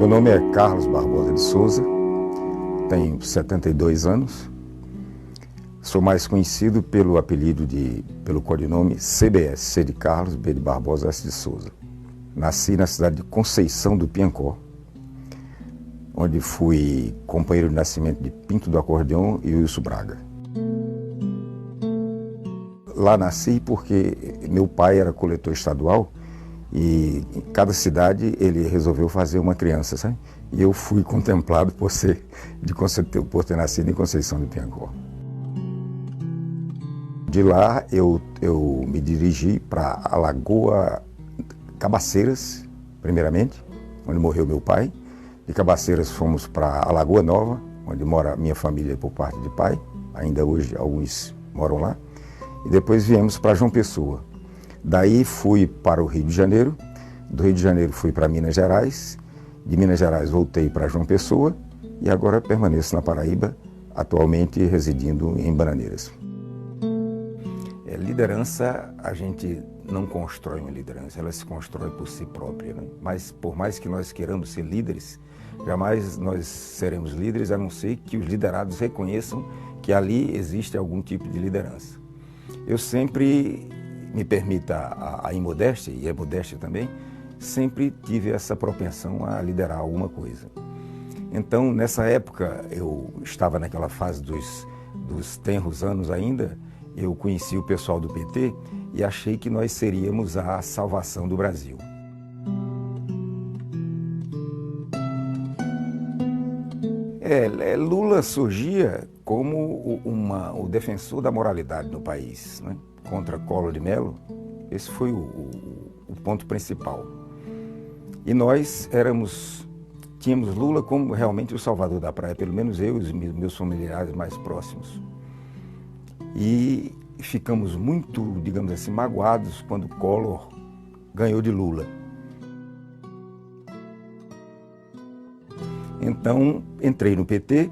Meu nome é Carlos Barbosa de Souza, tenho 72 anos, sou mais conhecido pelo apelido pelo codinome CBS, C de Carlos, B de Barbosa, S de Souza. Nasci na cidade de Conceição do Piancó, onde fui companheiro de nascimento de Pinto do Acordeão e Wilson Braga. Lá nasci porque meu pai era coletor estadual e em cada cidade ele resolveu fazer uma criança, sabe? E eu fui contemplado por ter nascido em Conceição do Piancó. De lá eu me dirigi para a Lagoa Cabaceiras, primeiramente, onde morreu meu pai. De Cabaceiras fomos para a Lagoa Nova, onde mora a minha família por parte de pai. Ainda hoje alguns moram lá. E depois viemos para João Pessoa. Daí fui para o Rio de Janeiro. Do Rio de Janeiro fui para Minas Gerais. De Minas Gerais voltei para João Pessoa. E agora permaneço na Paraíba, atualmente residindo em Bananeiras. Liderança, a gente não constrói uma liderança, ela se constrói por si própria, né? Mas por mais que nós queiramos ser líderes, jamais nós seremos líderes, a não ser que os liderados reconheçam que ali existe algum tipo de liderança. Eu sempre, me permita a imodéstia, e a modéstia também, sempre tive essa propensão a liderar alguma coisa. Então, nessa época, eu estava naquela fase dos tenros anos ainda, eu conheci o pessoal do PT e achei que nós seríamos a salvação do Brasil. Lula surgia como o defensor da moralidade no país, né? Contra Collor de Mello. Esse foi o ponto principal. E nós tínhamos Lula como realmente o salvador da praia, pelo menos eu e os meus familiares mais próximos. E ficamos muito, digamos assim, magoados quando Collor ganhou de Lula. Então, entrei no PT,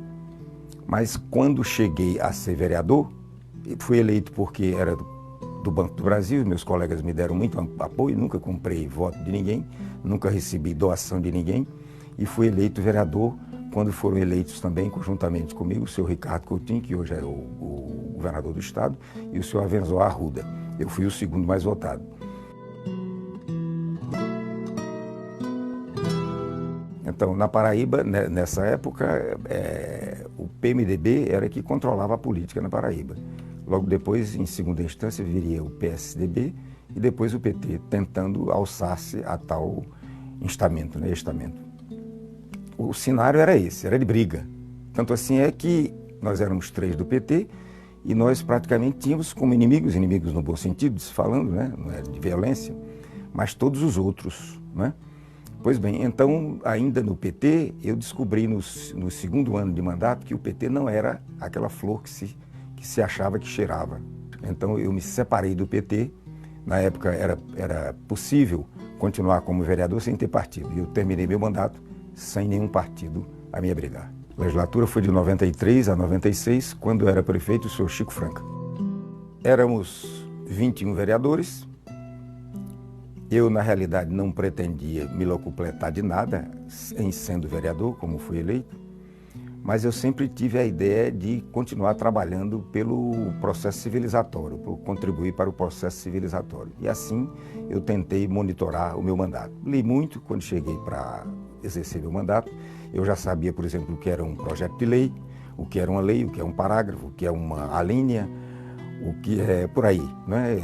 mas quando cheguei a ser vereador, fui eleito porque era do Banco do Brasil, meus colegas me deram muito apoio, nunca comprei voto de ninguém, nunca recebi doação de ninguém, e fui eleito vereador quando foram eleitos também, conjuntamente comigo, o senhor Ricardo Coutinho, que hoje é o governador do estado, e o senhor Avenzoar Arruda. Eu fui o segundo mais votado. Então, na Paraíba, nessa época, o PMDB era que controlava a política na Paraíba. Logo depois, em segunda instância, viria o PSDB e depois o PT, tentando alçar-se a tal estamento. O cenário era esse, era de briga. Tanto assim é que nós éramos 3 do PT e nós praticamente tínhamos como inimigos no bom sentido, se falando, né? Não é de violência, mas todos os outros, né? Pois bem, então, ainda no PT, eu descobri no segundo ano de mandato que o PT não era aquela flor que se achava que cheirava. Então, eu me separei do PT. Na época, era possível continuar como vereador sem ter partido. E eu terminei meu mandato sem nenhum partido a me abrigar. A legislatura foi de 93 a 96, quando era prefeito o senhor Chico Franca. Éramos 21 vereadores. Eu, na realidade, não pretendia me locupletar de nada em sendo vereador, como fui eleito, mas eu sempre tive a ideia de continuar trabalhando pelo processo civilizatório, por contribuir para o processo civilizatório. E assim eu tentei monitorar o meu mandato. Li muito quando cheguei para exercer meu mandato. Eu já sabia, por exemplo, o que era um projeto de lei, o que era uma lei, o que é um parágrafo, o que é uma alínea, o que é por aí, né?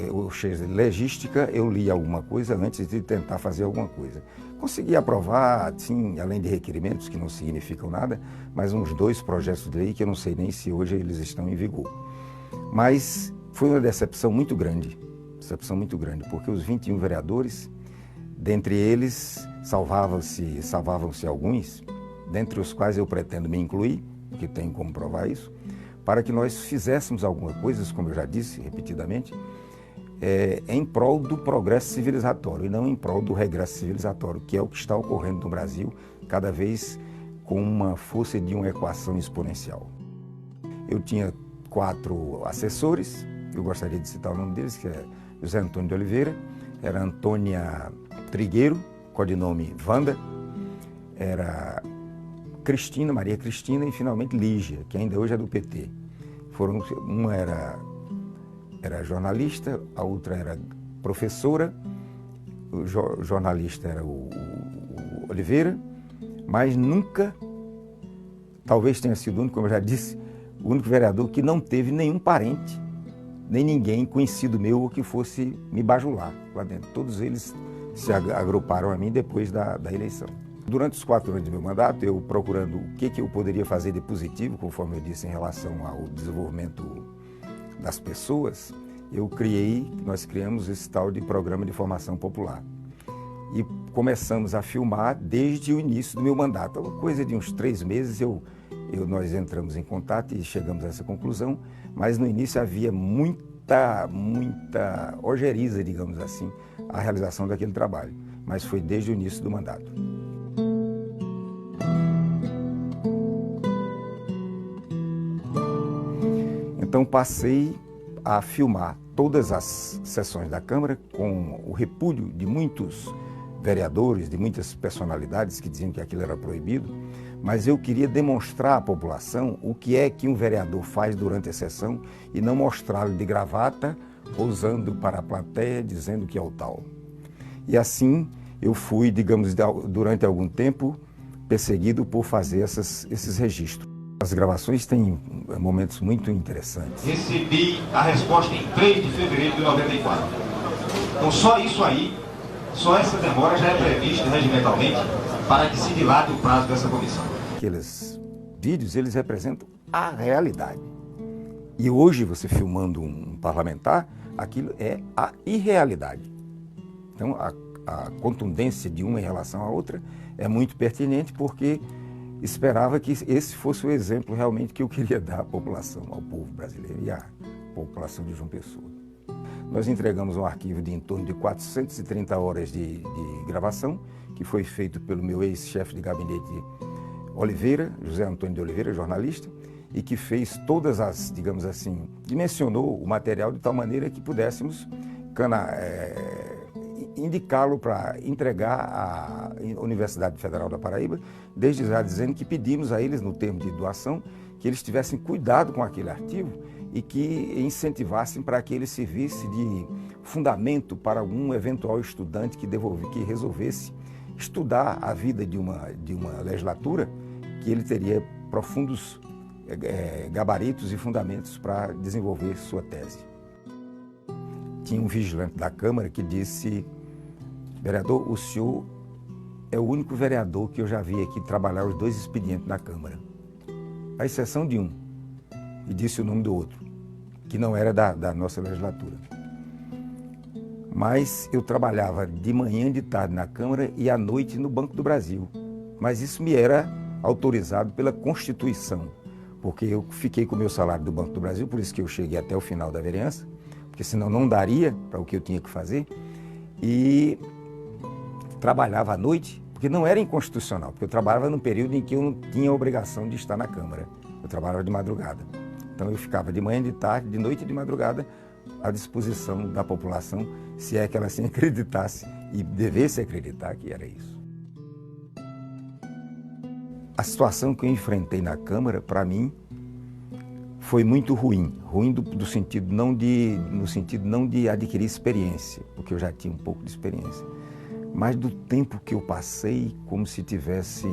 Legística, eu li alguma coisa antes de tentar fazer alguma coisa. Consegui aprovar, sim, além de requerimentos, que não significam nada, mas uns 2 projetos de lei que eu não sei nem se hoje eles estão em vigor. Mas foi uma decepção muito grande, porque os 21 vereadores, dentre eles, salvavam-se alguns, dentre os quais eu pretendo me incluir, que tenho como provar isso, para que nós fizéssemos alguma coisa, como eu já disse repetidamente, em prol do progresso civilizatório e não em prol do regresso civilizatório, que é o que está ocorrendo no Brasil, cada vez com uma força de uma equação exponencial. Eu tinha 4 assessores, eu gostaria de citar o nome deles, que é José Antônio de Oliveira, era Antônia Trigueiro, codinome Wanda, era Cristina, Maria Cristina e finalmente Lígia, que ainda hoje é do PT. Uma era jornalista, a outra era professora, o jornalista era o Oliveira, mas nunca, talvez tenha sido o único, como eu já disse, o único vereador que não teve nenhum parente, nem ninguém conhecido meu que fosse me bajular lá dentro. Todos eles se agruparam a mim depois da eleição. Durante os 4 anos de meu mandato, eu procurando o que eu poderia fazer de positivo, conforme eu disse, em relação ao desenvolvimento das pessoas, nós criamos esse tal de Programa de Formação Popular. E começamos a filmar desde o início do meu mandato. Coisa de uns 3 meses nós entramos em contato e chegamos a essa conclusão, mas no início havia muita ojeriza, digamos assim, a realização daquele trabalho. Mas foi desde o início do mandato. Então passei a filmar todas as sessões da Câmara com o repúdio de muitos vereadores, de muitas personalidades que diziam que aquilo era proibido, mas eu queria demonstrar à população o que é que um vereador faz durante a sessão e não mostrá-lo de gravata, posando para a plateia, dizendo que é o tal. E assim eu fui, digamos, durante algum tempo, perseguido por fazer esses registros. As gravações têm momentos muito interessantes. Recebi a resposta em 3 de fevereiro de 94. Então só isso aí, só essa demora já é prevista regimentalmente para que se dilate o prazo dessa comissão. Aqueles vídeos, eles representam a realidade. E hoje, você filmando um parlamentar, aquilo é a irrealidade. Então, a contundência de uma em relação à outra é muito pertinente, porque esperava que esse fosse o exemplo realmente que eu queria dar à população, ao povo brasileiro e à população de João Pessoa. Nós entregamos um arquivo de em torno de 430 horas de gravação, que foi feito pelo meu ex-chefe de gabinete Oliveira, José Antônio de Oliveira, jornalista, e que fez todas as, digamos assim, dimensionou o material de tal maneira que pudéssemos indicá-lo para entregar à Universidade Federal da Paraíba, desde já dizendo que pedimos a eles, no termo de doação, que eles tivessem cuidado com aquele arquivo e que incentivassem para que ele servisse de fundamento para algum eventual estudante que resolvesse estudar a vida de uma legislatura, que ele teria profundos gabaritos e fundamentos para desenvolver sua tese. Tinha um vigilante da Câmara que disse: vereador, o senhor é o único vereador que eu já vi aqui trabalhar os 2 expedientes na Câmara, à exceção de um, e disse o nome do outro, que não era da nossa legislatura. Mas eu trabalhava de manhã e de tarde na Câmara e à noite no Banco do Brasil. Mas isso me era autorizado pela Constituição, porque eu fiquei com o meu salário do Banco do Brasil, por isso que eu cheguei até o final da vereança, porque senão não daria para o que eu tinha que fazer, e trabalhava à noite, porque não era inconstitucional, porque eu trabalhava num período em que eu não tinha a obrigação de estar na Câmara, eu trabalhava de madrugada. Então eu ficava de manhã, de tarde, de noite e de madrugada à disposição da população, se é que ela se acreditasse e devesse acreditar que era isso. A situação que eu enfrentei na Câmara, para mim, foi muito ruim no sentido não de adquirir experiência, porque eu já tinha um pouco de experiência, mas do tempo que eu passei como se estivesse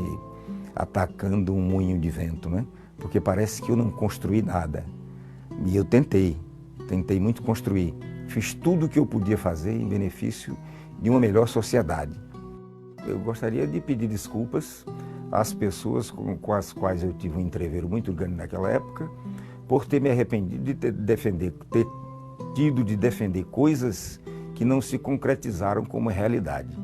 atacando um moinho de vento, né? Porque parece que eu não construí nada. E eu tentei muito construir. Fiz tudo o que eu podia fazer em benefício de uma melhor sociedade. Eu gostaria de pedir desculpas às pessoas com as quais eu tive um entreveiro muito grande naquela época, por ter me arrependido de ter tido de defender coisas que não se concretizaram como realidade.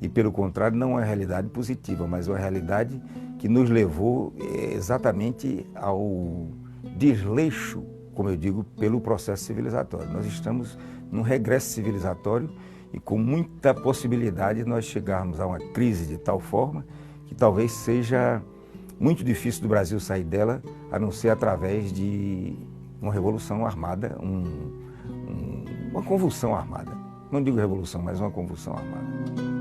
E, pelo contrário, não uma realidade positiva, mas uma realidade que nos levou exatamente ao desleixo, como eu digo, pelo processo civilizatório. Nós estamos num regresso civilizatório e com muita possibilidade de nós chegarmos a uma crise de tal forma que talvez seja muito difícil do Brasil sair dela, a não ser através de uma revolução armada, uma convulsão armada. Não digo revolução, mas uma convulsão armada.